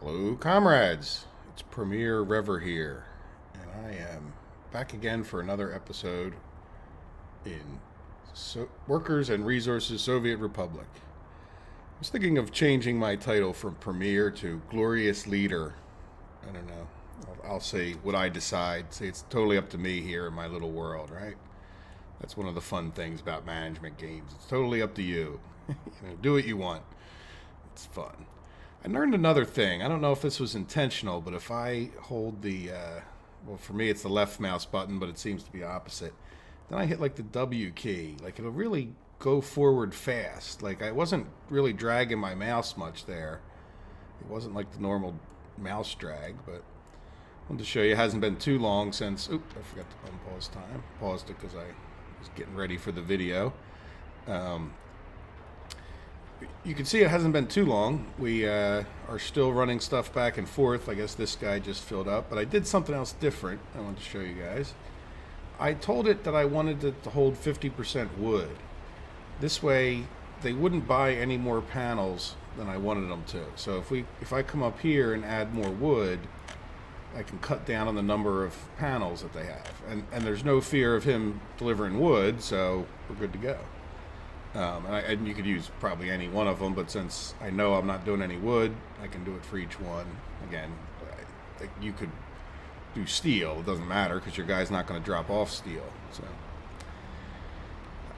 Hello, comrades. It's Premier Rever here, and I am back again for another episode in Workers and Resources Soviet Republic. I was thinking of changing my title from Premier to Glorious Leader. I don't know. I'll say what I decide. Say it's totally up to me here in my little world, right? That's one of the fun things about management games. It's totally up to you. Do what you want. It's fun. I learned another thing. I don't know if this was intentional, but if I hold well, for me it's the left mouse button, but it seems to be opposite. Then I hit like the W key. Like it'll really go forward fast. Like I wasn't really dragging my mouse much there. It wasn't like the normal mouse drag, but I wanted to show you. It hasn't been too long since. Oop, I forgot to unpause time. Paused it because I was getting ready for the video. You can see it hasn't been too long. We are still running stuff back and forth. I guess this guy just filled up, but I did something else different I wanted to show you guys. I told it that I wanted it to hold 50% wood. This way they wouldn't buy any more panels than I wanted them to. So if I come up here and add more wood, I can cut down on the number of panels that they have. And there's no fear of him delivering wood, so we're good to go. And you could use probably any one of them, but since I know I'm not doing any wood, I can do it for each one. Again, you could do steel. It doesn't matter because your guy's not going to drop off steel. So,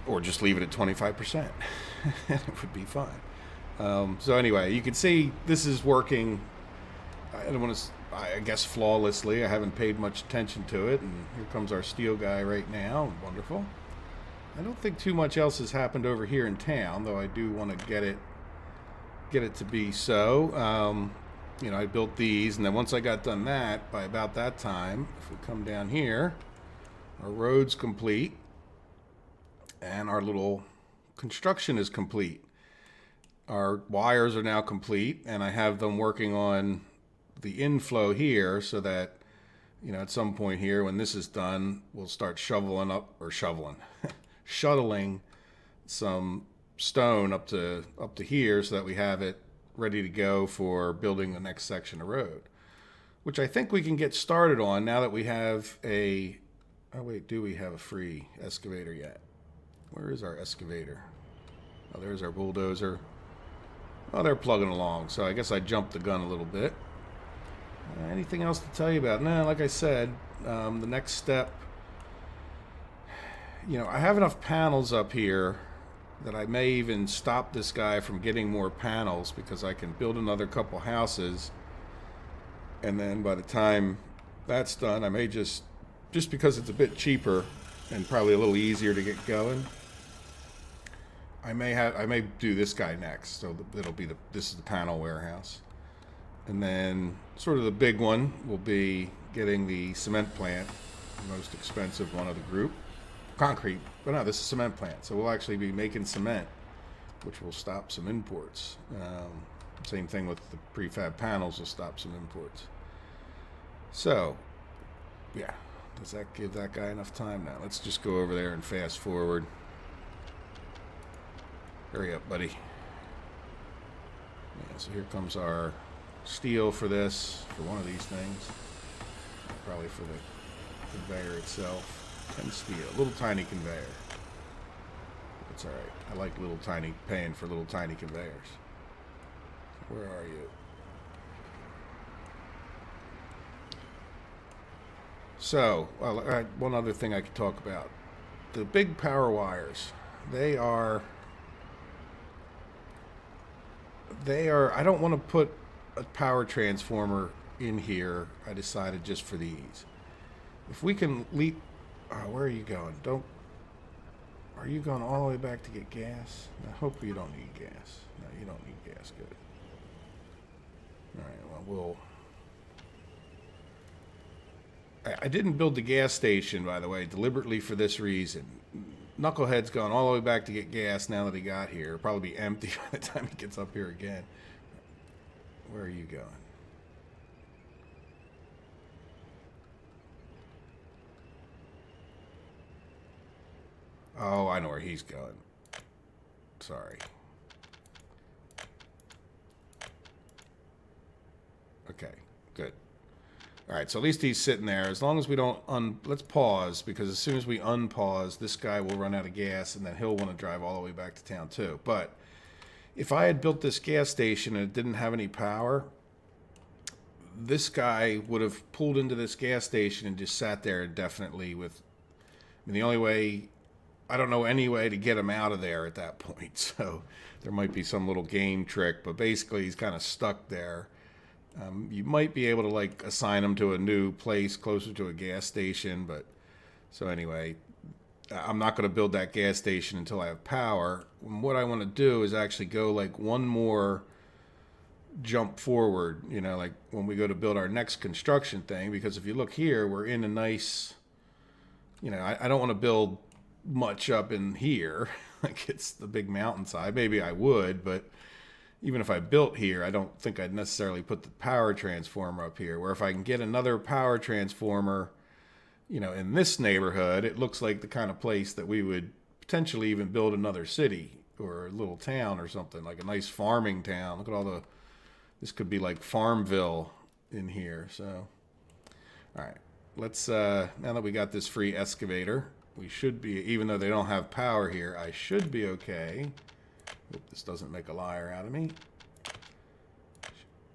or just leave it at 25%. It would be fine. So anyway, you can see this is working. I don't want to. I guess flawlessly. I haven't paid much attention to it, and here comes our steel guy right now. Wonderful. I don't think too much else has happened over here in town, though I do want to get it to be so. I built these, and then once I got done that, by about that time, if we come down here, our road's complete, and our little construction is complete. Our wires are now complete, and I have them working on the inflow here so that, at some point here, when this is done, we'll start shuttling some stone up to here so that we have it ready to go for building the next section of road, which I think we can get started on now that we have a... Oh wait, do we have a free excavator yet? Where is our excavator? Oh, there's our bulldozer. Oh, they're plugging along, so I guess I jumped the gun a little bit. Anything else to tell you about? No, like I said, the next step... I have enough panels up here that I may even stop this guy from getting more panels because I can build another couple houses, and then by the time that's done, I may just because it's a bit cheaper and probably a little easier to get going, I may do this guy next. So it'll be this is the panel warehouse, and then sort of the big one will be getting the cement plant, the most expensive one of the group. Concrete, but no, this is cement plant, so we'll actually be making cement, which will stop some imports. Same thing with the prefab panels, will stop some imports. So yeah, does that give that guy enough time? Now let's just go over there and fast forward. Hurry up, buddy. Yeah, so here comes our steel for one of these things, probably for the conveyor itself. And steel, a little tiny conveyor. That's alright. I like paying for little tiny conveyors. Where are you? So, one other thing I could talk about. The big power wires. They are, I don't want to put a power transformer in here. I decided just for these. If we can leap... where are you going? Are you going all the way back to get gas? I hope you don't need gas. No, you don't need gas. Good. Alright, well, I didn't build the gas station, by the way, deliberately for this reason. Knucklehead's gone all the way back to get gas now that he got here. It'll probably be empty by the time he gets up here again. Where are you going? Oh, I know where he's going. Sorry. Okay, good. All right, so at least he's sitting there. As long as we don't let's pause, because as soon as we unpause, this guy will run out of gas, and then he'll want to drive all the way back to town too. But if I had built this gas station and it didn't have any power, this guy would have pulled into this gas station and just sat there indefinitely with... I mean, the only way... I don't know any way to get him out of there at that point, so there might be some little game trick, but basically he's kind of stuck there. You might be able to like assign him to a new place closer to a gas station, but so anyway, I'm not going to build that gas station until I have power. And what I want to do is actually go like one more jump forward, you know, like when we go to build our next construction thing, because if you look here, we're in a nice, you know, I don't want to build much up in here like it's the big mountainside. Maybe I would, but even if I built here, I don't think I'd necessarily put the power transformer up here, where if I can get another power transformer, you know, in this neighborhood, it looks like the kind of place that we would potentially even build another city or a little town or something, like a nice farming town. Look at all the, this could be like Farmville in here. So, all right, let's, now that we got this free excavator, we should be, even though they don't have power here, I should be okay. Hope this doesn't make a liar out of me.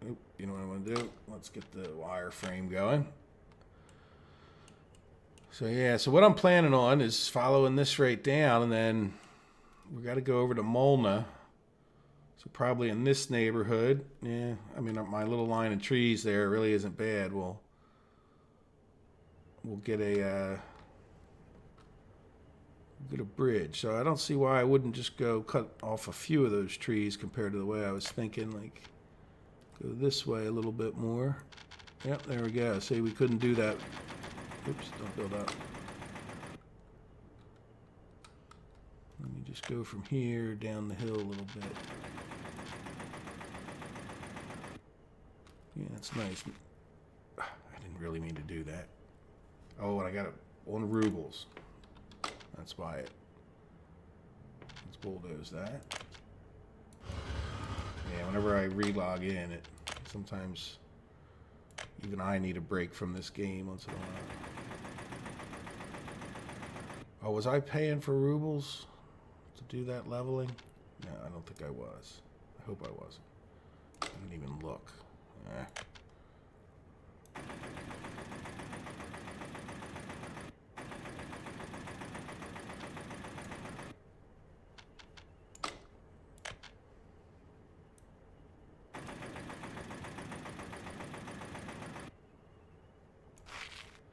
Oop, you know what I want to do? Let's get the wire frame going. So yeah, so what I'm planning on is following this right down, and then we got to go over to Molna. So probably in this neighborhood, yeah, I mean my little line of trees there really isn't bad. We'll get a bridge. So I don't see why I wouldn't just go cut off a few of those trees compared to the way I was thinking. Like, go this way a little bit more. Yep, there we go. See, we couldn't do that. Oops, don't build up. Let me just go from here down the hill a little bit. Yeah, that's nice. I didn't really mean to do that. Oh, and I got it on Rubles. That's why it. Let's bulldoze that. Yeah, whenever I re-log in, it sometimes even I need a break from this game once in a while. Oh, was I paying for Rubles to do that leveling? No, I don't think I was. I hope I wasn't. I didn't even look.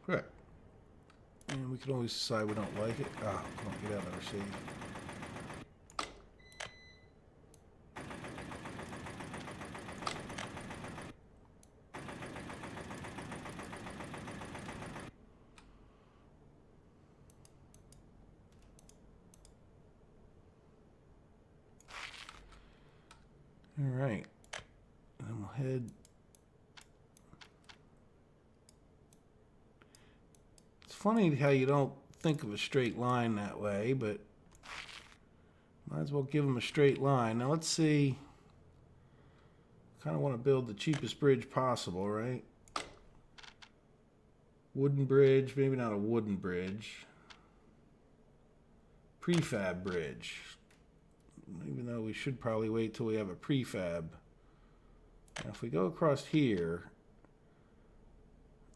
Good. And we can always decide we don't like it. Ah, come on, get out of our save. All right. And then we'll head. Funny how you don't think of a straight line that way, but might as well give them a straight line. Now let's see. Kind of want to build the cheapest bridge possible, right? Wooden bridge, maybe not a wooden bridge. Prefab bridge. Even though we should probably wait till we have a prefab. Now if we go across here,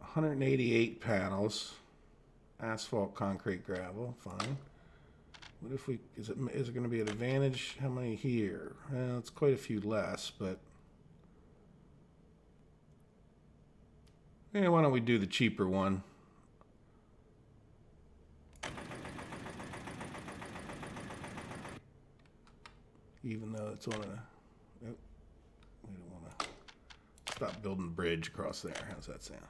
188 panels. Asphalt, concrete, gravel, fine. What if we, is it going to be an advantage? How many here? Well, it's quite a few less, but yeah, why don't we do the cheaper one? Even though it's on a, nope, we don't want to stop building the bridge across there. How's that sound?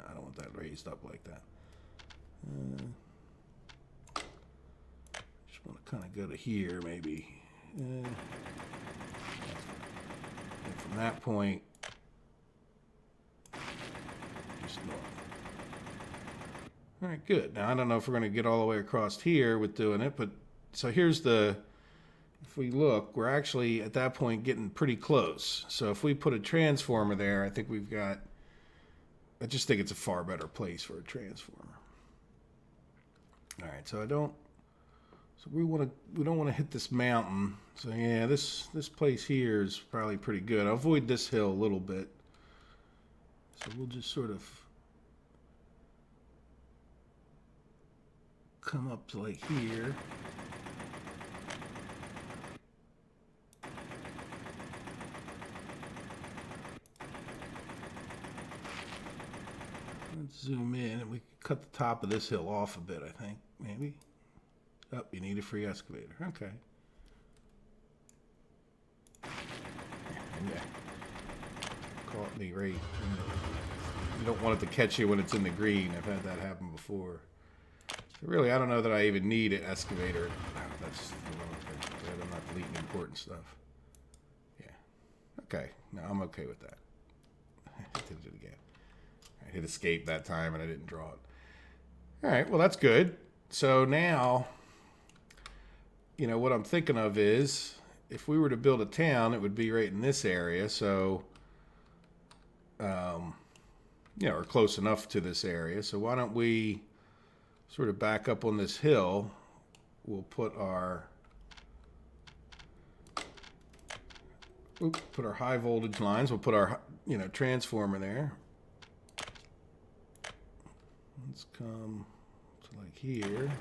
I don't want that raised up like that. Just want to kind of go to here, maybe. And from that point, just north. All right, good. Now I don't know if we're going to get all the way across here with doing it, but so here's the. if we look, we're actually at that point getting pretty close. So if we put a transformer there, I think we've got, I just think it's a far better place for a transformer. All right, so we don't want to hit this mountain. So yeah, this place here is probably pretty good. I'll avoid this hill a little bit. So we'll just sort of come up to like here. Let's zoom in and we can cut the top of this hill off a bit, I think, maybe. Oh, you need a free excavator. Okay. Yeah. Caught me right. You don't want it to catch you when it's in the green. I've had that happen before. So really, I don't know that I even need an excavator. That's the wrong thing. I'm not deleting important stuff. Yeah. Okay. No, I'm okay with that. I did it again. I hit escape that time and I didn't draw it. All right. Well, that's good. So now, you know, what I'm thinking of is if we were to build a town, it would be right in this area. So, you know, or close enough to this area. So why don't we sort of back up on this hill? We'll put our high voltage lines. We'll put our, you know, transformer there. Let's come to like here.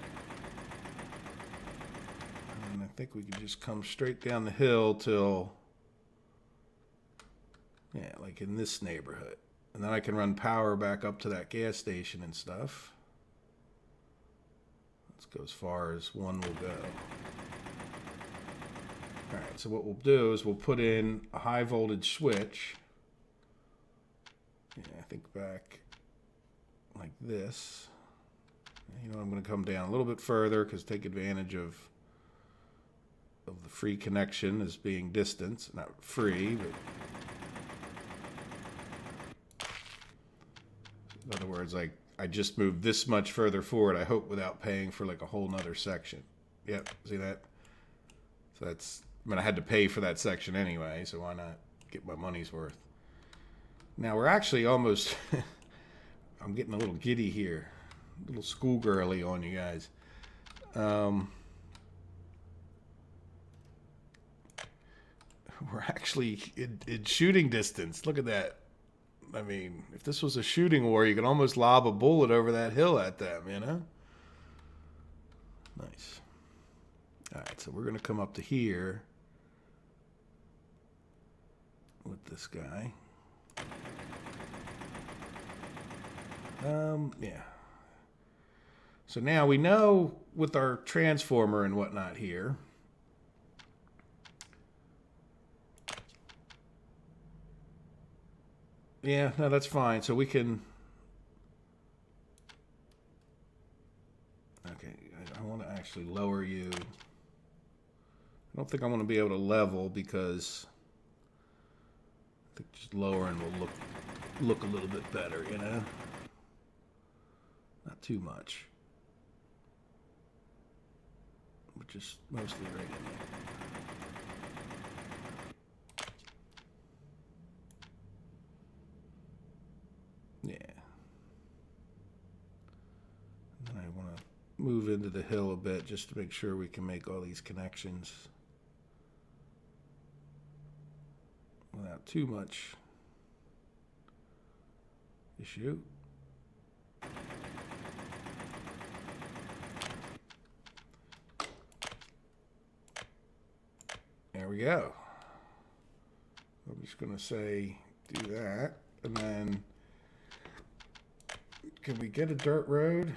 And I think we can just come straight down the hill till, yeah, like in this neighborhood. And then I can run power back up to that gas station and stuff. Let's go as far as one will go. All right, so what we'll do is we'll put in a high voltage switch. Yeah, I think back like this. You know, I'm going to come down a little bit further because take advantage of the free connection as being distance. Not free, but in other words, like I just moved this much further forward, I hope, without paying for like a whole nother section. Yep, see that? So that's, I mean, I had to pay for that section anyway, so why not get my money's worth? Now we're actually almost, I'm getting a little giddy here, a little schoolgirly on you guys. We're actually in shooting distance. Look at that. I mean, if this was a shooting war, you could almost lob a bullet over that hill at them, you know? Nice. All right, so we're going to come up to here with this guy. Yeah. So now we know with our transformer and whatnot here, yeah, no, that's fine. So we can, okay, I want to actually lower you. I don't think I want to be able to level because I think just lowering will look a little bit better, you know? Not too much. But just mostly right in there. Yeah. And then I want to move into the hill a bit just to make sure we can make all these connections without too much issue. There we go. I'm just going to say do that, and then can we get a dirt road?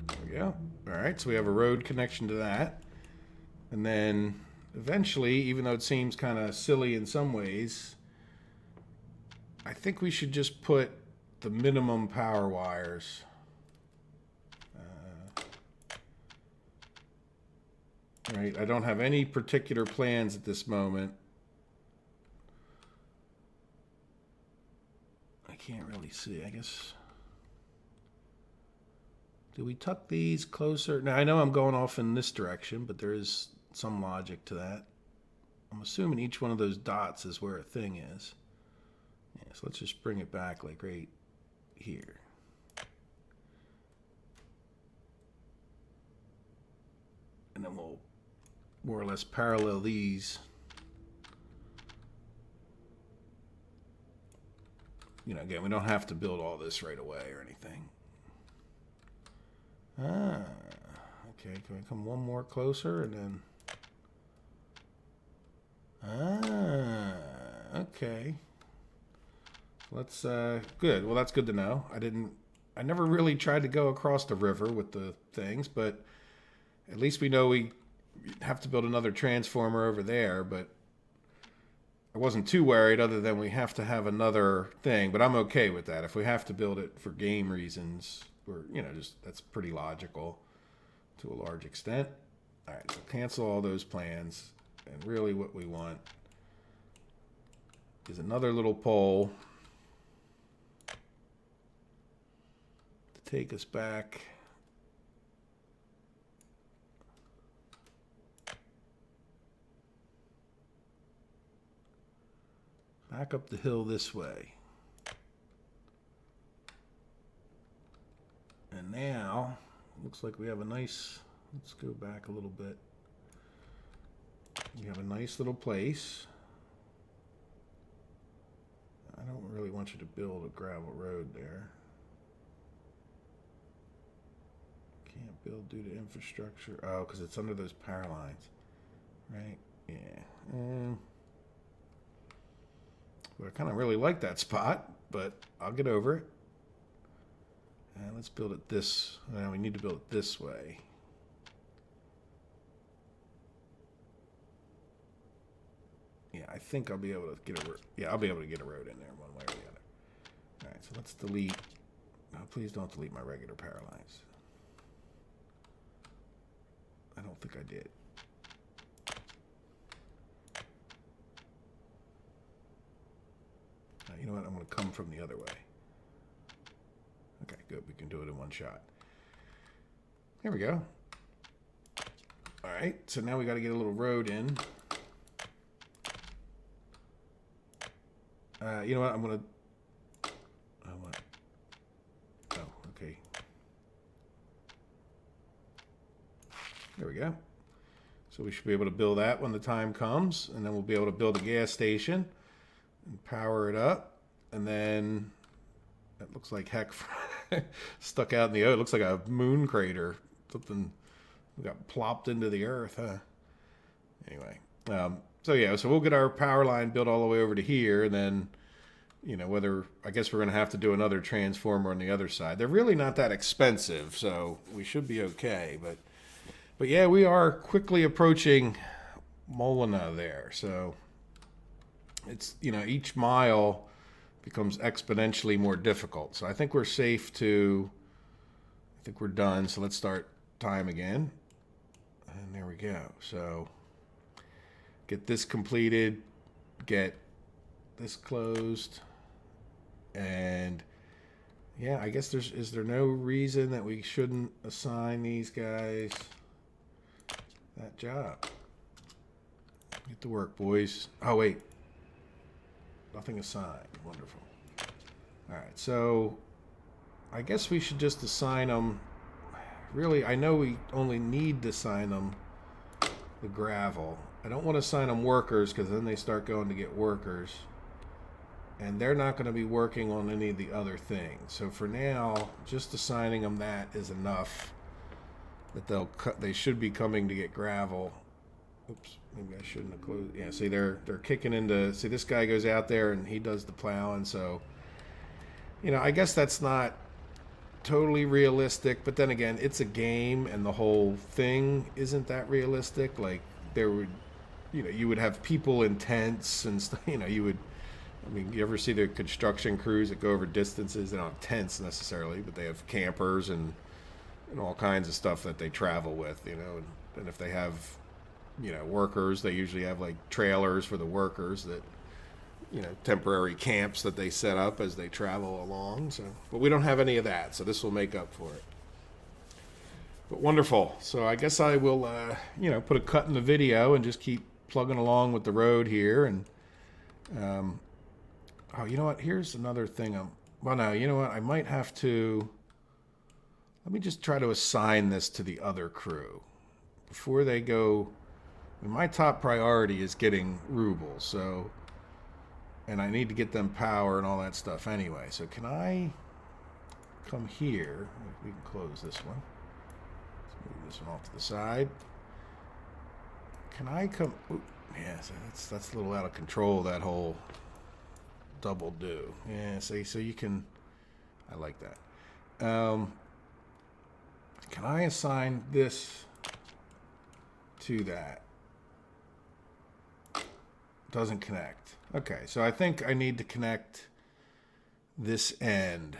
There we go. All right, so we have a road connection to that. And then eventually, even though it seems kind of silly in some ways, I think we should just put the minimum power wires Right, I don't have any particular plans at this moment. I can't really see, I guess. Do we tuck these closer? Now, I know I'm going off in this direction, but there is some logic to that. I'm assuming each one of those dots is where a thing is. Yeah, so let's just bring it back like right here. And then we'll more or less parallel these. You know, again, we don't have to build all this right away or anything. Ah, okay, can we come one more closer and then... Ah, okay. Let's, good. Well, that's good to know. I never really tried to go across the river with the things, but at least we know we have to build another transformer over there, but I wasn't too worried other than we have to have another thing, but I'm okay with that. If we have to build it for game reasons, or, you know, just that's pretty logical to a large extent. All right, so cancel all those plans. And really what we want is another little pole to take us back. Back up the hill this way. And now, looks like we have a nice, let's go back a little bit. We have a nice little place. I don't really want you to build a gravel road there. Can't build due to infrastructure. Oh, because it's under those power lines. Right? Yeah. Well, I kind of really like that spot, but I'll get over it. And let's build it this. Now we need to build it this way. Yeah, I think I'll be able to get a road. Yeah, I'll be able to get a road in there one way or the other. All right, so let's delete. No, please don't delete my regular power lines. I don't think I did. Now, you know what? I'm going to come from the other way. Okay, good. We can do it in one shot. There we go. All right, so now we got to get a little road in. You know what? I'm gonna. Oh, okay. There we go. So we should be able to build that when the time comes, and then we'll be able to build a gas station and power it up, and then that looks like heck stuck out in the ocean. It looks like a moon crater. Something got plopped into the earth, huh? Anyway. So yeah, so we'll get our power line built all the way over to here, and then, you know, whether, I guess we're going to have to do another transformer on the other side. They're really not that expensive, so we should be okay. But yeah, we are quickly approaching Molina there. So it's, you know, each mile becomes exponentially more difficult. So I think we're safe to, I think we're done. So let's start time again. And there we go. So get this completed, get this closed, and yeah, I guess is there no reason that we shouldn't assign these guys that job? Get to work, boys. Oh wait, nothing assigned. Wonderful. All right, so I guess we should just assign them. Really, I know we only need to assign them the gravel. I don't want to assign them workers because then they start going to get workers. And they're not going to be working on any of the other things. So for now, just assigning them that is enough that they should be coming to get gravel. Oops, maybe I shouldn't have closed. Yeah, see, they're kicking into, see, this guy goes out there and he does the plowing. So, you know, I guess that's not totally realistic, but then again, it's a game and the whole thing isn't that realistic. Like, there would, you know, you would have people in tents and stuff, you know, you would, I mean, you ever see the construction crews that go over distances? They don't have tents necessarily, but they have campers and all kinds of stuff that they travel with, you know. And if they have workers. They usually have like trailers for the workers that, temporary camps that they set up as they travel along. So, but we don't have any of that, so this will make up for it. But wonderful. So I guess I will, put a cut in the video and just keep plugging along with the road here. And, oh, you know what? Here's another thing. Well, no, you know what? I might have to, let me just try to assign this to the other crew before they go. My top priority is getting Rubles, so, and I need to get them power and all that stuff anyway. So can I come here? We can close this one. Let's move this one off to the side. Can I come? Ooh, yeah, so that's a little out of control, that whole double do. Yeah, see, so you can, I like that. Can I assign this to that? Doesn't connect. Okay, so I think I need to connect this end.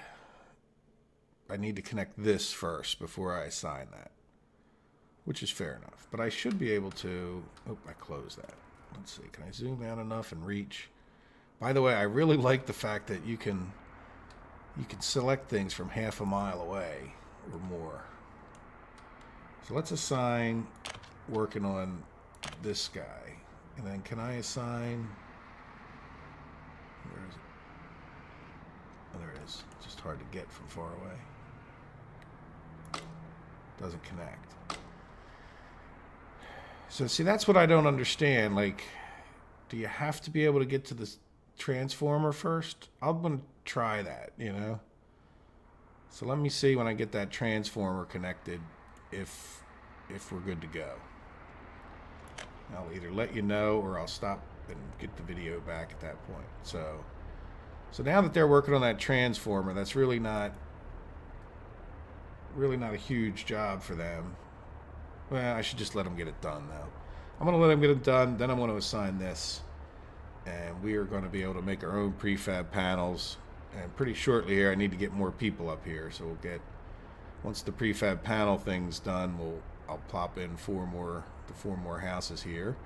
I need to connect this first before I assign that, which is fair enough. But I should be able to, oh, I closed that. Let's see, can I zoom out enough and reach? By the way, I really like the fact that you can select things from half a mile away or more. So let's assign working on this guy. And then can I assign, where is it? Oh, there it is. It's just hard to get from far away. Doesn't connect. So see, that's what I don't understand. Like, do you have to be able to get to the transformer first? I'm going to try that, So let me see when I get that transformer connected if we're good to go. I'll either let you know or I'll stop and get the video back at that point. So now that they're working on that transformer, that's really not a huge job for them. Well, I should just let them get it done though. I'm going to let them get it done, then I'm going to assign this. And we are going to be able to make our own prefab panels. And pretty shortly here, I need to get more people up here. So we'll get, once the prefab panel thing's done, I'll plop in four more houses here.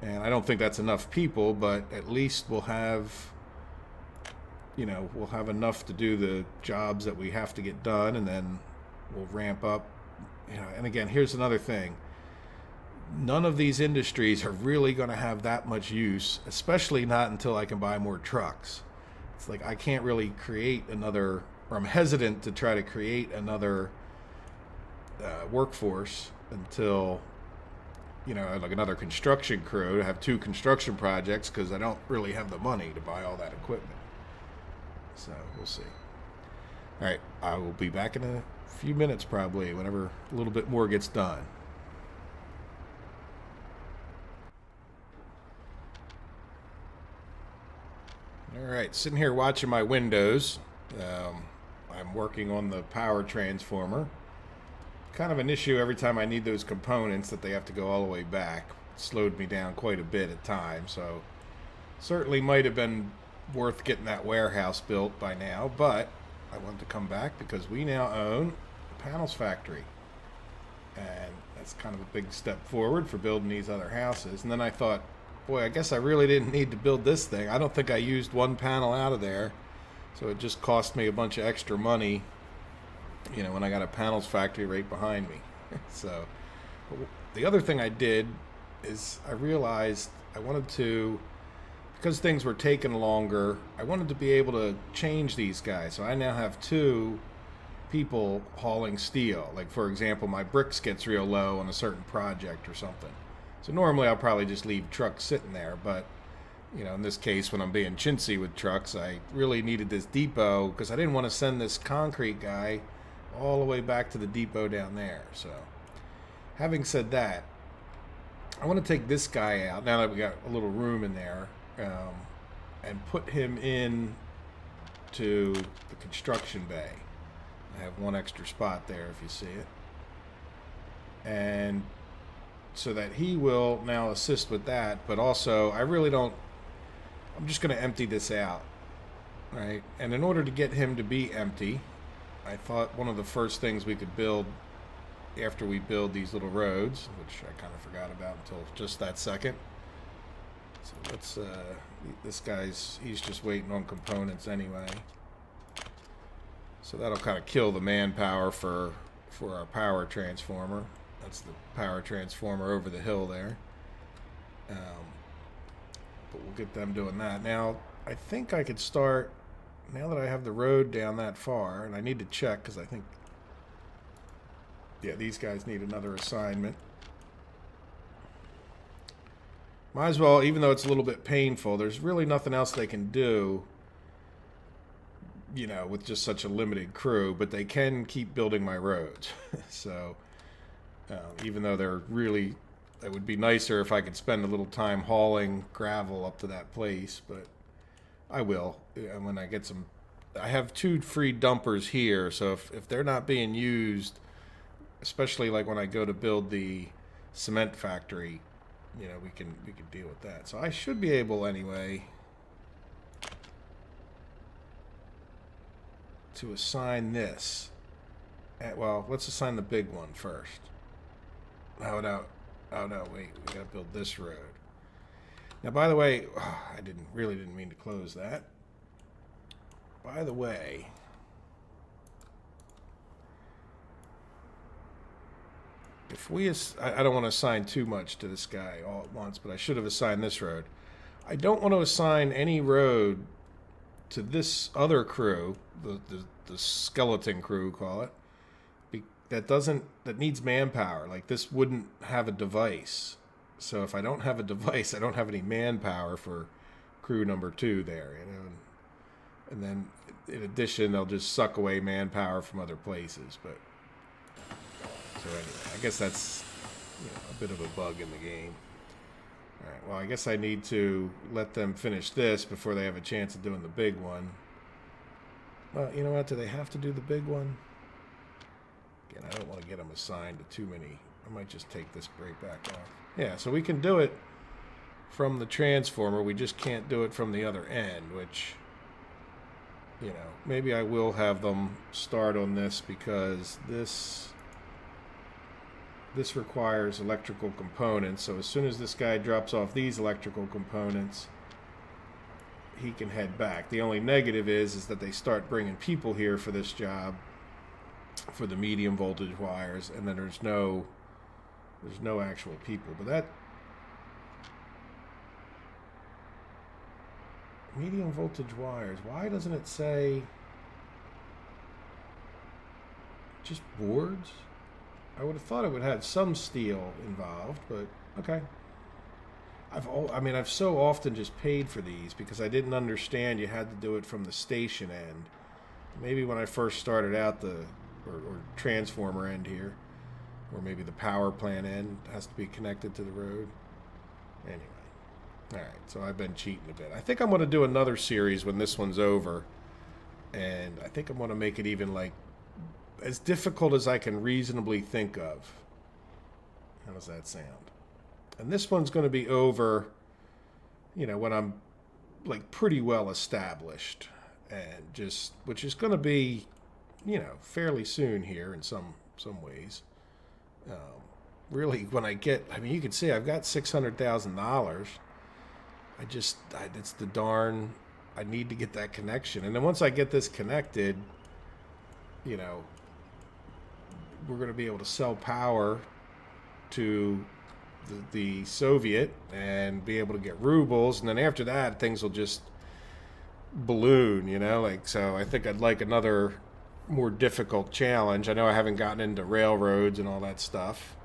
And I don't think that's enough people, but at least we'll have enough to do the jobs that we have to get done, and then we'll ramp up. And again, here's another thing. None of these industries are really going to have that much use, especially not until I can buy more trucks. It's like I can't really create another, or I'm hesitant to try to create another workforce until, like another construction crew, to have 2 construction projects, because I don't really have the money to buy all that equipment. So we'll see. All right, I will be back in a few minutes probably, whenever a little bit more gets done. All right, sitting here watching my windows. I'm working on the power transformer. Kind of an issue every time I need those components that they have to go all the way back. It slowed me down quite a bit at times, so certainly might have been worth getting that warehouse built by now, but I wanted to come back because we now own a panels factory. And that's kind of a big step forward for building these other houses. And then I thought, boy, I guess I really didn't need to build this thing. I don't think I used one panel out of there, so it just cost me a bunch of extra money, when I got a panels factory right behind me. So the other thing I did is I realized I wanted to, because things were taking longer, I wanted to be able to change these guys. So I now have 2 people hauling steel. Like, for example, my bricks gets real low on a certain project or something. So normally I'll probably just leave trucks sitting there, but in this case, when I'm being chintzy with trucks, I really needed this depot because I didn't want to send this concrete guy all the way back to the depot down there. So having said that, I want to take this guy out now that we got a little room in there, and put him in to the construction bay. I have one extra spot there if you see it. And so that he will now assist with that, but also I'm just going to empty this out, right? And in order to get him to be empty, I thought one of the first things we could build after we build these little roads, which I kind of forgot about until just that second. So let's, this guy's, he's just waiting on components anyway. So that'll kind of kill the manpower for our power transformer. That's the power transformer over the hill there. But we'll get them doing that. Now, I think I could start, now that I have the road down that far, and I need to check because I think, yeah, these guys need another assignment. Might as well, even though it's a little bit painful, there's really nothing else they can do, you know, with just such a limited crew, but they can keep building my roads. So, even though they're really, it would be nicer if I could spend a little time hauling gravel up to that place, but I will. And when I get some, I have 2 free dumpers here, so if they're not being used, especially like when I go to build the cement factory, you know, we can deal with that. So I should be able anyway to assign this. Well, let's assign the big one first. Oh no, wait, we gotta build this road. Now, by the way, I really didn't mean to close that. By the way, if we, I don't want to assign too much to this guy all at once, but I should have assigned this road. I don't want to assign any road to this other crew, the skeleton crew, call it, that needs manpower. Like, this wouldn't have a device. So if I don't have a device, I don't have any manpower for crew number 2 there, you know. And then, in addition, they'll just suck away manpower from other places. But so anyway, I guess that's, you know, a bit of a bug in the game. All right. Well, I guess I need to let them finish this before they have a chance of doing the big one. Well, you know what? Do they have to do the big one? Again, I don't want to get them assigned to too many. I might just take this right back off. Yeah, so we can do it from the transformer. We just can't do it from the other end, which, you know, maybe I will have them start on this because this requires electrical components. So as soon as this guy drops off these electrical components, he can head back. The only negative is that they start bringing people here for this job, for the medium voltage wires, and then there's no actual people. But that medium voltage wires, why doesn't it say just boards? I would have thought it would have some steel involved, but okay. I've so often just paid for these because I didn't understand you had to do it from the station end. Maybe when I first started out or transformer end here, or maybe the power plant end has to be connected to the road. Anyway, all right, so I've been cheating a bit. I think I'm going to do another series when this one's over, and I think I'm going to make it even like as difficult as I can reasonably think of. How does that sound? And this one's going to be over, you know, when I'm like pretty well established, and just, which is going to be, you know, fairly soon here in some ways. Really, when I get, I mean, you can see I've got $600,000. It's the darn, I need to get that connection. And then once I get this connected, you know, we're going to be able to sell power to the Soviet and be able to get rubles. And then after that, things will just balloon, you know, like, so I think I'd like another more difficult challenge. I know I haven't gotten into railroads and all that stuff.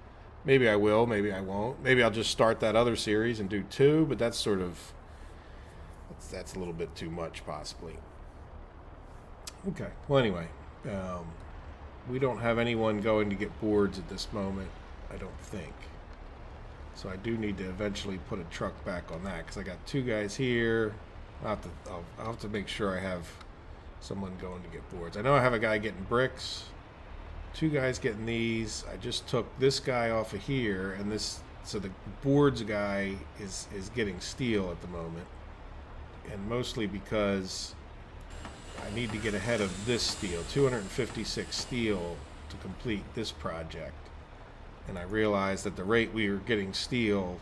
Maybe I will, maybe I won't. Maybe I'll just start that other series and do 2, but that's sort of, that's a little bit too much possibly. Okay, well anyway, we don't have anyone going to get boards at this moment, I don't think. So I do need to eventually put a truck back on that because I got 2 guys here. I'll have to make sure I have someone going to get boards. I know I have a guy getting bricks, 2 guys getting these. I just took this guy off of here, and this, so the boards guy is getting steel at the moment, and mostly because I need to get ahead of this steel, 256 steel to complete this project. And I realized at the rate we were getting steel,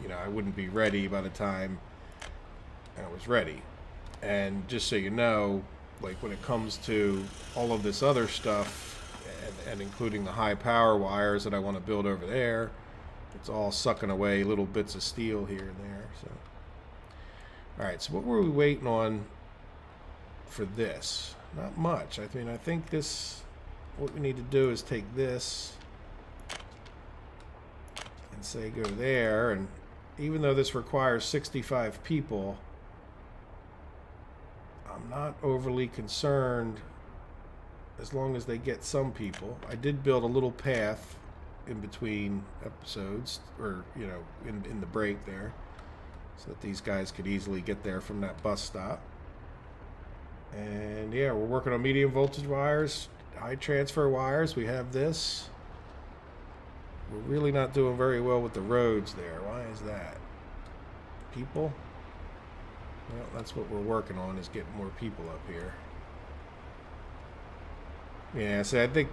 I wouldn't be ready by the time I was ready. And just so you know, like when it comes to all of this other stuff, and including the high power wires that I want to build over there, it's all sucking away little bits of steel here and there. So, all right. So what were we waiting on for this? Not much. I mean, I think what we need to do is take this and say go there. And even though this requires 65 people, I'm not overly concerned as long as they get some people. I did build a little path in between episodes, or in the break there, so that these guys could easily get there from that bus stop. And yeah, we're working on medium voltage wires, high transfer wires. We have this. We're really not doing very well with the roads there. Why is that? People? Well, that's what we're working on, is getting more people up here. Yeah, so I think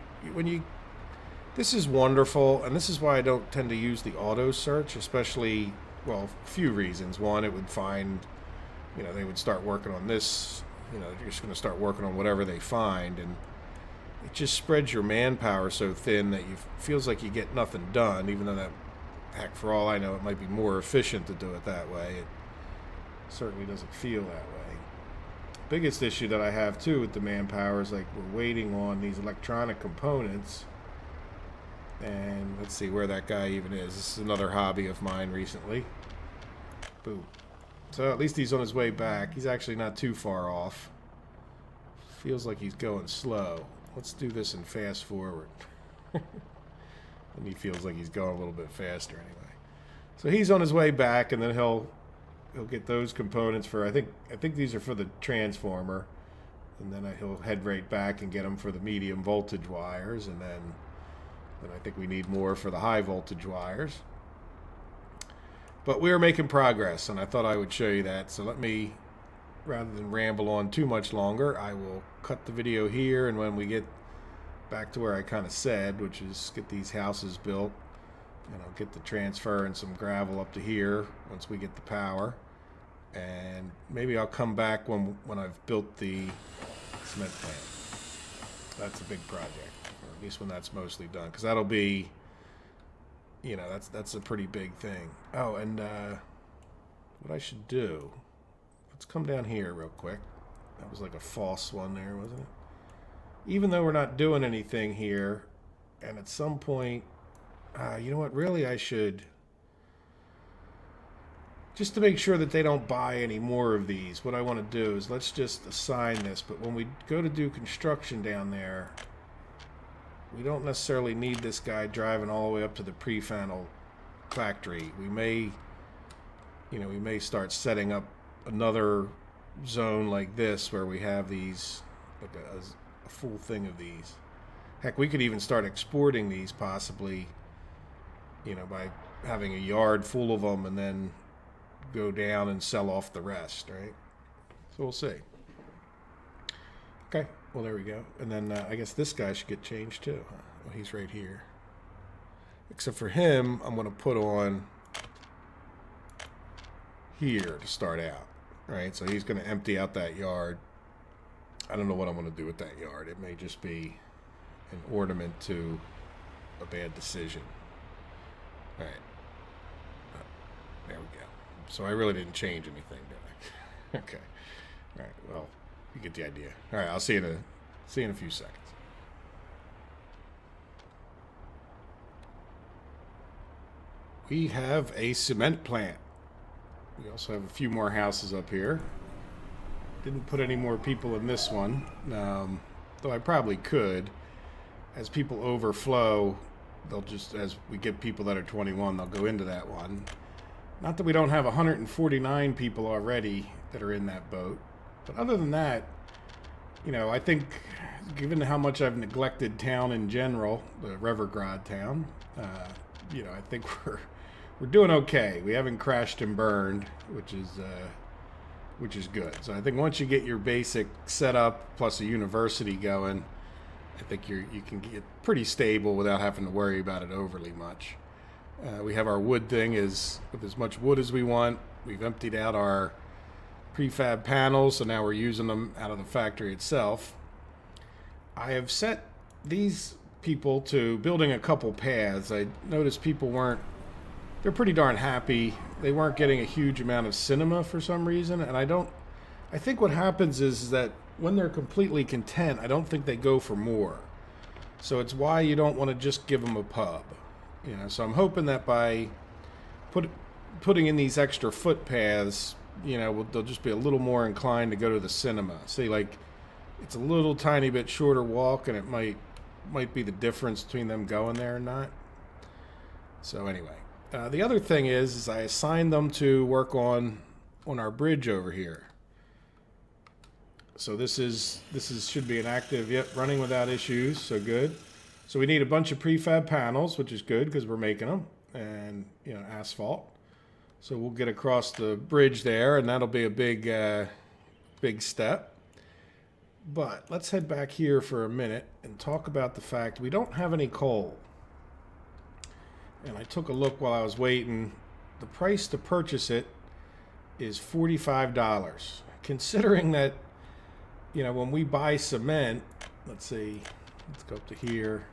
this is wonderful, and this is why I don't tend to use the auto search, especially, well, a few reasons. One, it would find, they would start working on this, you're just going to start working on whatever they find, and it just spreads your manpower so thin that it feels like you get nothing done, even though heck, for all I know, it might be more efficient to do it that way. It certainly doesn't feel that way. Biggest issue that I have too with the manpower is like we're waiting on these electronic components, and let's see where that guy even is. This is another hobby of mine recently. Boom. So at least he's on his way back. He's actually not too far off. Feels like he's going slow. Let's do this and fast forward. And he feels like he's going a little bit faster anyway. So he's on his way back, and then he'll get those components for, I think these are for the transformer, and then he'll head right back and get them for the medium voltage wires, and then I think we need more for the high voltage wires. But we are making progress, and I thought I would show you that. So let me, rather than ramble on too much longer, I will cut the video here, and when we get back to where I kind of said, which is get these houses built, I'll get the transfer and some gravel up to here once we get the power, and maybe I'll come back when I've built the cement plant. That's a big project, or at least when that's mostly done, because that'll be, that's a pretty big thing. Oh, and what I should do, let's come down here real quick. That was like a false one there, wasn't it? Even though we're not doing anything here, and at some point, you know what, really I should, just to make sure that they don't buy any more of these, what I want to do is let's just assign this, but when we go to do construction down there, we don't necessarily need this guy driving all the way up to the pre-final factory. We may start setting up another zone like this where we have these, like a full thing of these. Heck, we could even start exporting these possibly, by having a yard full of them and then go down and sell off the rest, right? So we'll see. Okay, well, there we go. And then I guess this guy should get changed too. Huh? Well, he's right here. Except for him, I'm going to put on here to start out, right? So he's going to empty out that yard. I don't know what I'm going to do with that yard. It may just be an ornament to a bad decision. All right. There we go. So I really didn't change anything, did I? Okay. All right. Well, you get the idea. All right. I'll see you in a few seconds. We have a cement plant. We also have a few more houses up here. Didn't put any more people in this one, though I probably could. As people overflow, they'll just, as we get people that are 21, they'll go into that one. Not that we don't have 149 people already that are in that boat. But other than that, I think, given how much I've neglected town in general, the Revergrad town, I think we're doing okay. We haven't crashed and burned, which is good. So I think once you get your basic setup plus a university going, I think you can get pretty stable without having to worry about it overly much. We have our wood thing is with as much wood as we want. We've emptied out our prefab panels, so now we're using them out of the factory itself. I have set these people to building a couple paths. I noticed they're pretty darn happy. They weren't getting a huge amount of cinema for some reason, and I think what happens is that when they're completely content, I don't think they go for more. So it's why you don't want to just give them a pub. So I'm hoping that by putting in these extra footpaths, they'll just be a little more inclined to go to the cinema. See, like, it's a little tiny bit shorter walk, and it might be the difference between them going there or not. So anyway, the other thing is I assigned them to work on our bridge over here. So this should be an active, running without issues, so good. So we need a bunch of prefab panels, which is good because we're making them, and asphalt. So we'll get across the bridge there, and that'll be a big step. But let's head back here for a minute and talk about the fact we don't have any coal. And I took a look while I was waiting. The price to purchase it is $45. Considering that, when we buy cement, let's go up to here.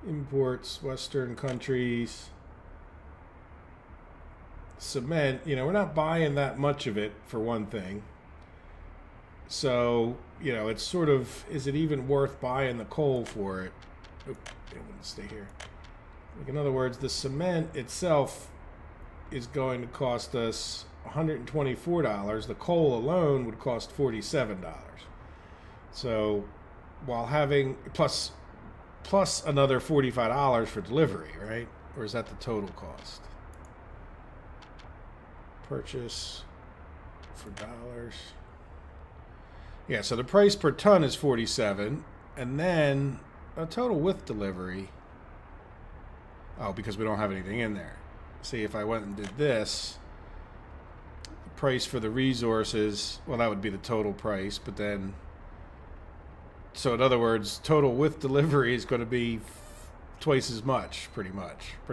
Imports, Western countries. Cement, we're not buying that much of it, for one thing. So, it's sort of, is it even worth buying the coal for it? Oop, it wouldn't stay here. Like, in other words, the cement itself is going to cost us $124. The coal alone would cost $47. So, while having, plus another $45 for delivery, right? Or is that the total cost? Purchase for dollars. Yeah, so the price per ton is $47, and then a total with delivery. Oh, because we don't have anything in there. See, if I went and did this, the price for the resources, well, that would be the total price, but then, so in other words, total with delivery is going to be twice as much, pretty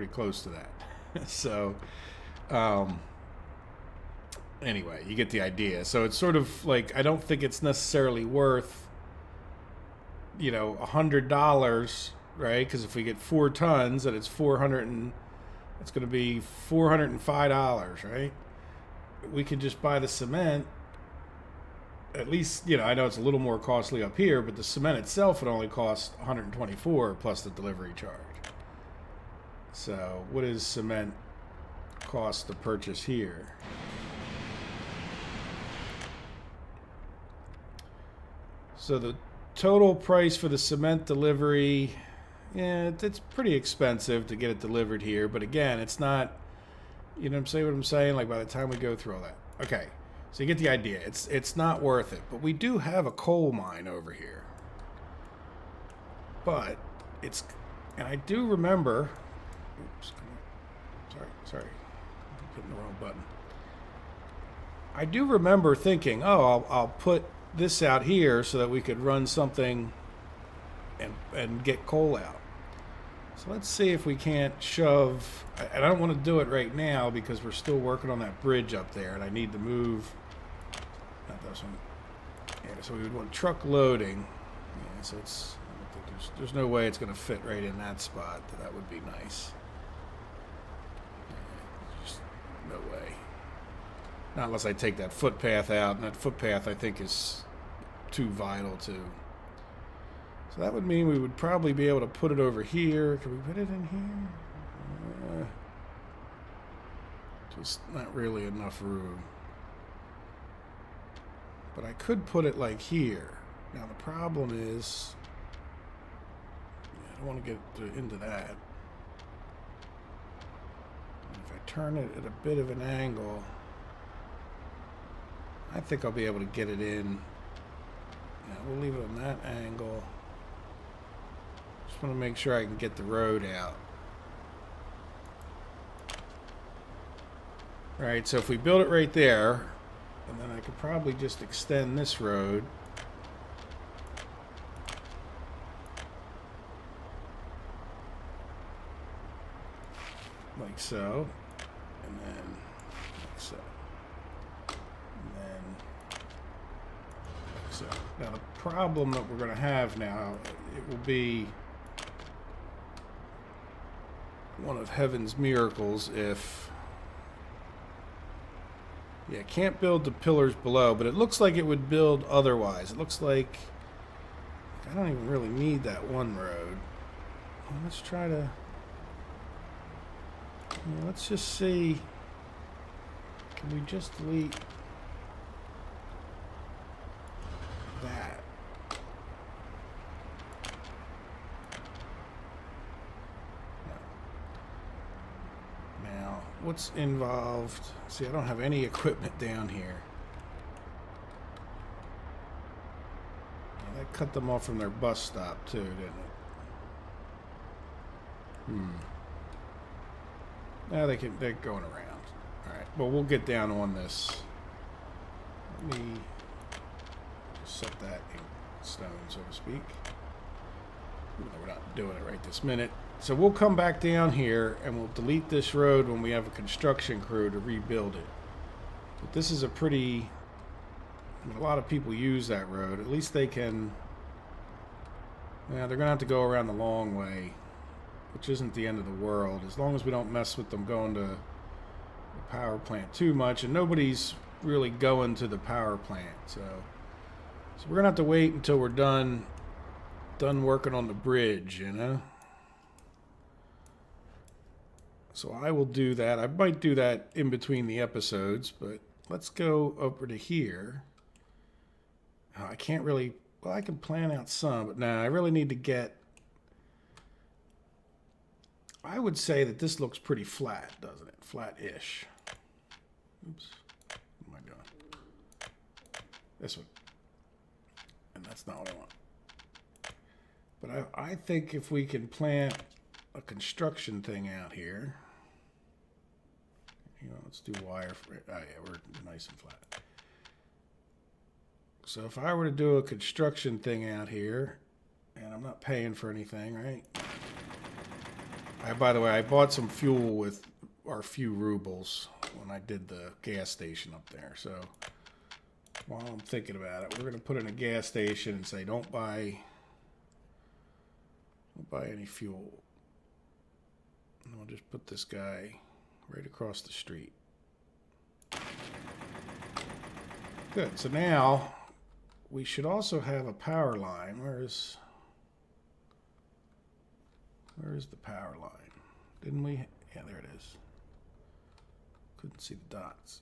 close to that. So, anyway, you get the idea. So it's sort of like, I don't think it's necessarily worth, $100, right? Because if we get 4 tons, and it's it's going to be $405, right? We could just buy the cement. At least, I know it's a little more costly up here, but the cement itself would only cost $124 plus the delivery charge. So what does cement cost to purchase here? So the total price for the cement delivery, it's pretty expensive to get it delivered here. But again, it's not, what I'm saying? Like, by the time we go through all that. Okay, so you get the idea. It's not worth it. But we do have a coal mine over here. But and I do remember, oops, sorry, I'm hitting the wrong button. I do remember thinking, I'll put this out here so that we could run something and get coal out. So let's see if we can't shove, and I don't want to do it right now because we're still working on that bridge up there, and I need to move, not this one. Yeah, so we would want truck loading. Yeah, so I don't think there's no way it's going to fit right in that spot. That would be nice. Yeah, just no way. Not unless I take that footpath out, and that footpath I think is too vital to. So that would mean we would probably be able to put it over here. Can we put it in here? Just not really enough room. But I could put it like here. Now the problem is, I don't want to get into that. And if I turn it at a bit of an angle, I think I'll be able to get it in. Yeah, we'll leave it on that angle. Just want to make sure I can get the road out. Alright, so if we build it right there, and then I could probably just extend this road. like so, and then like so, and then like so. Now the problem that we're going to have now, it will be one of heaven's miracles if... Yeah, can't build the pillars below, but it looks like it would build otherwise. It looks like I don't even really need that one road. Well, let's try to... Yeah, let's just see. Can we just delete that? No. Now, what's involved? See, I don't have any equipment down here. Yeah, that cut them off from their bus stop too, didn't it? Now they're going around. Alright, well, we'll get down on this. Let me set that in stone, so to speak. Even though we're not doing it right this minute. So we'll come back down here and we'll delete this road when we have a construction crew to rebuild it. But this is a pretty... I mean, a lot of people use that road. At least they can... Yeah, they're going to have to go around the long way, which isn't the end of the world, as long as we don't mess with them going to the power plant too much, and nobody's really going to the power plant, so we're gonna have to wait until we're done working on the bridge, you know. So I will do that. I might do that in between the episodes, but let's go over to here. Oh, I can't really... Well, I can plan out some, but nah, I really need to get... I would say that this looks pretty flat, doesn't it? Flat-ish. Oops. What am I doing? This one. And that's not what I want. But I think if we can plant a construction thing out here. You know, let's do wire for it. Oh, yeah, we're nice and flat. So if I were to do a construction thing out here, and I'm not paying for anything, right? By the way, I bought some fuel with our few rubles when I did the gas station up there. So while I'm thinking about it, we're going to put in a gas station and say, don't buy any fuel. And we'll just put this guy right across the street. Good. So now we should also have a power line. Where is the power line? Didn't we? Yeah, there it is. Couldn't see the dots.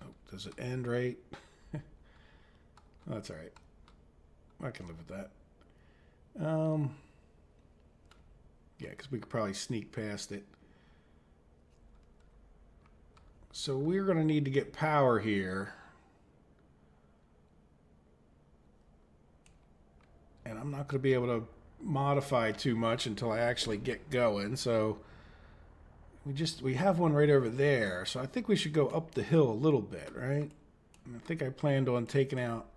Oh, does it end right? Oh, that's all right. I can live with that. Yeah, because we could probably sneak past it. So we're going to need to get power here. And I'm not going to be able to modify too much until I actually get going. So we have one right over there. So I think we should go up the hill a little bit, right? And I think I planned on taking out...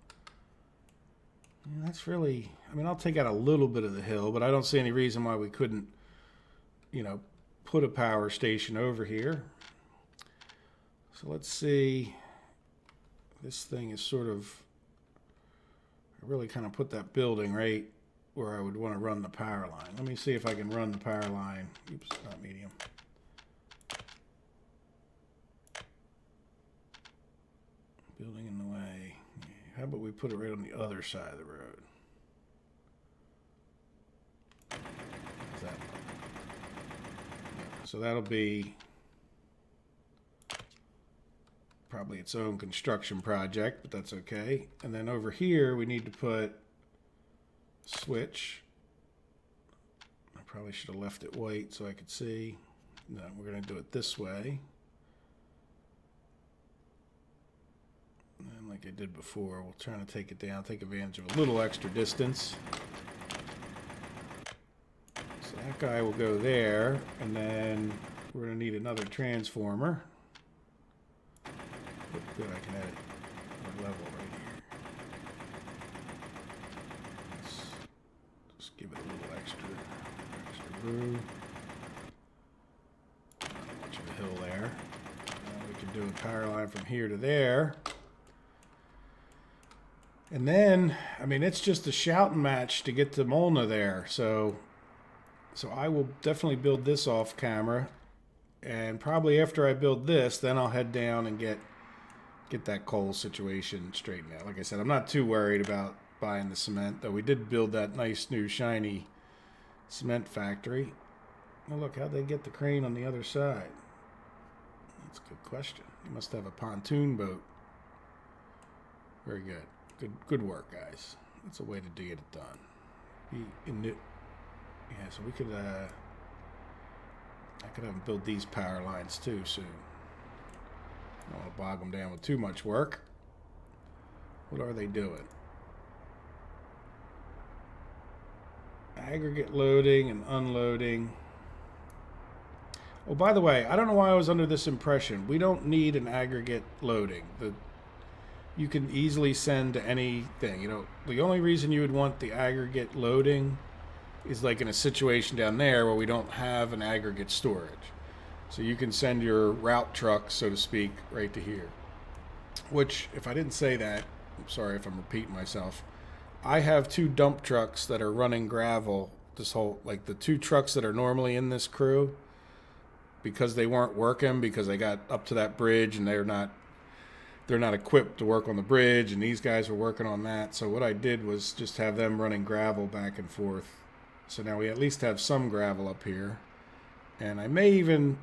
Yeah, that's really... I mean, I'll take out a little bit of the hill, but I don't see any reason why we couldn't, you know, put a power station over here. So let's see. This thing is sort of... I really kind of put that building right where I would want to run the power line. Let me see if I can run the power line. Oops, not medium. Building in the way. How about we put it right on the other side of the road? How's that? So that'll be probably its own construction project, but that's okay. And then over here we need to put a switch. I probably should have left it white so I could see. No, we're going to do it this way. And like I did before, we'll try to take it down, take advantage of a little extra distance. So that guy will go there, and then we're going to need another transformer. Good, I can edit a level right here. Let's just give it a little extra room. power line from here to there. And then, I mean, it's just a shouting match to get to Molna there. So I will definitely build this off camera. And probably after I build this, then I'll head down and get that coal situation straightened out. Like I said, I'm not too worried about buying the cement, though we did build that nice new shiny cement factory. Oh, look, how'd they get the crane on the other side? That's a good question. You must have a pontoon boat. Very good. Good work, guys. That's a way to get it done. Yeah, so we could I could have them build these power lines too soon. I don't want to bog them down with too much work. What are they doing? Aggregate loading and unloading. Oh, by the way, I don't know why I was under this impression. We don't need an aggregate loading. You can easily send to anything. You know, the only reason you would want the aggregate loading is like in a situation down there where we don't have an aggregate storage. So you can send your route truck, so to speak, right to here. Which, if I didn't say that, I'm sorry if I'm repeating myself, I have 2 dump trucks that are running gravel. Like the 2 trucks that are normally in this crew, because they weren't working, because they got up to that bridge and they're not equipped to work on the bridge, and these guys were working on that. So what I did was just have them running gravel back and forth. So now we at least have some gravel up here. And I may even,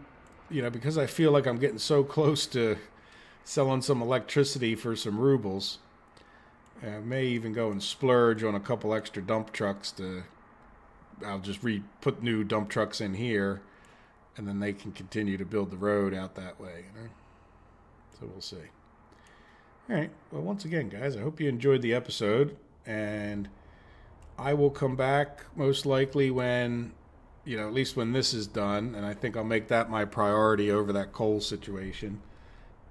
you know, because I feel like I'm getting so close to selling some electricity for some rubles, I may even go and splurge on a couple extra dump trucks I'll just put new dump trucks in here, and then they can continue to build the road out that way, you know? So we'll see. All right. Well, once again, guys, I hope you enjoyed the episode, and I will come back most likely when, you know, at least when this is done, and I think I'll make that my priority over that coal situation,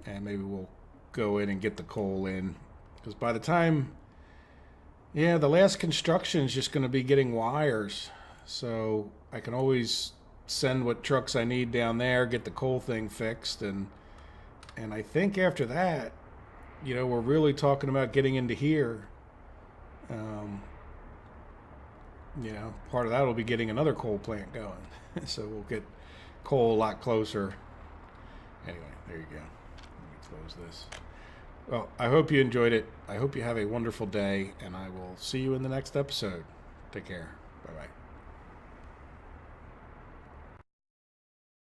and maybe we'll go in and get the coal in, because by the time, yeah, the last construction is just going to be getting wires, so I can always send what trucks I need down there, get the coal thing fixed, and I think after that, you know, we're really talking about getting into here. You know, part of that will be getting another coal plant going. So we'll get coal a lot closer. Anyway, there you go. Let me close this. Well, I hope you enjoyed it. I hope you have a wonderful day, and I will see you in the next episode. Take care.